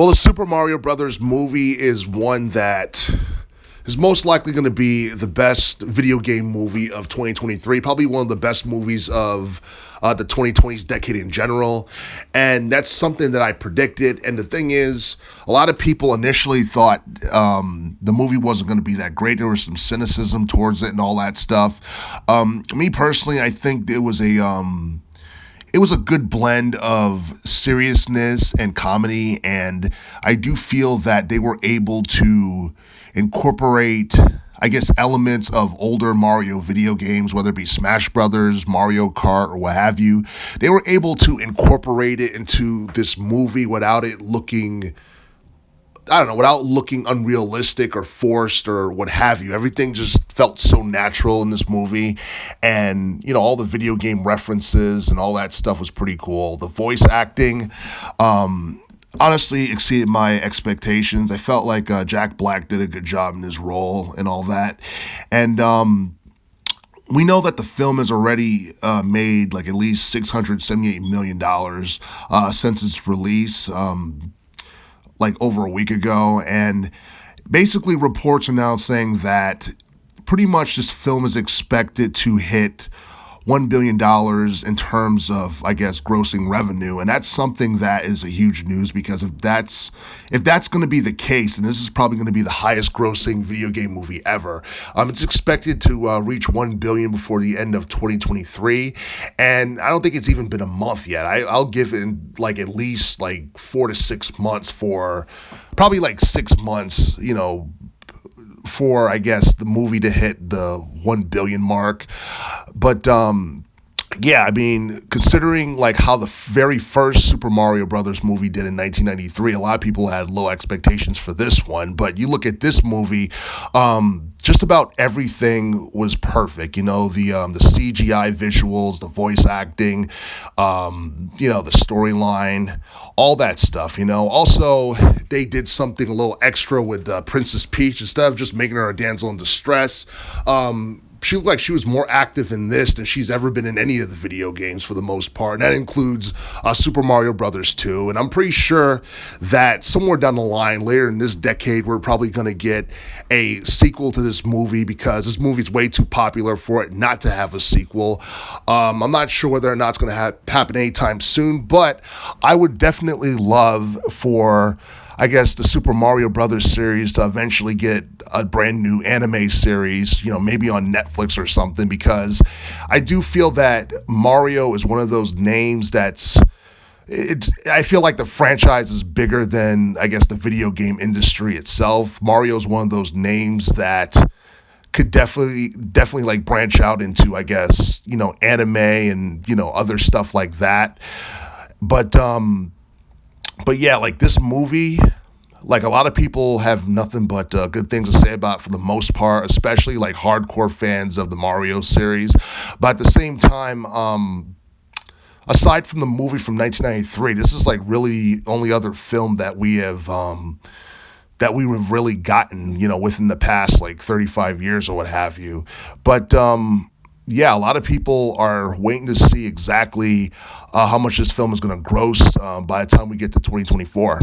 Well, the Super Mario Brothers movie is one that is most likely going to be the best video game movie of 2023, probably one of the best movies of the 2020s decade in general. And that's something that I predicted. And the thing is, a lot of people initially thought the movie wasn't going to be that great. There was some cynicism towards it and all that stuff. Me personally, I think it was a good blend of seriousness and comedy, and I do feel that they were able to incorporate, I guess, elements of older Mario video games, whether it be Smash Brothers, Mario Kart, or what have you. They were able to incorporate it into this movie without it looking, I don't know, without looking unrealistic or forced or what have you. Everything just felt so natural in this movie. And, you know, all the video game references and all that stuff was pretty cool. The voice acting, honestly exceeded my expectations. I felt like Jack Black did a good job in his role and all that. And, we know that the film has already made like at least $678 million since its release. Like over a week ago, and basically reports are now saying that pretty much this film is expected to hit $1 billion in terms of, I guess, grossing revenue. And that's something that is a huge news, because if that's going to be the case, then this is probably going to be the highest grossing video game movie ever. It's expected to reach $1 billion before the end of 2023. And I don't think it's even been a month yet. I'll give it like at least like 4 to 6 months, for probably like 6 months, you know, for, I guess, the movie to hit the 1 billion mark. But yeah, I mean, considering like how the very first Super Mario Brothers movie did in 1993, a lot of people had low expectations for this one. But you look at this movie, just about everything was perfect. You know, the CGI visuals, the voice acting, you know, the storyline, all that stuff. You know, also they did something a little extra with Princess Peach. Instead of just making her a damsel in distress, she looked like she was more active in this than she's ever been in any of the video games for the most part. And that includes Super Mario Brothers 2. And I'm pretty sure that somewhere down the line, later in this decade, we're probably going to get a sequel to this movie, because this movie's way too popular for it not to have a sequel. I'm not sure whether or not it's going to happen anytime soon, but I would definitely love for, I guess, the Super Mario Brothers series to eventually get a brand new anime series, you know, maybe on Netflix or something, because I do feel that Mario is one of those names I feel like the franchise is bigger than, I guess, the video game industry itself. Mario is one of those names that could definitely like branch out into, I guess, you know, anime and, you know, other stuff like that. But yeah, like this movie, like a lot of people have nothing but good things to say about it for the most part, especially like hardcore fans of the Mario series. But at the same time, aside from the movie from 1993, this is like really the only other film that we've really gotten, you know, within the past like 35 years or what have you. But yeah, a lot of people are waiting to see exactly how much this film is going to gross by the time we get to 2024.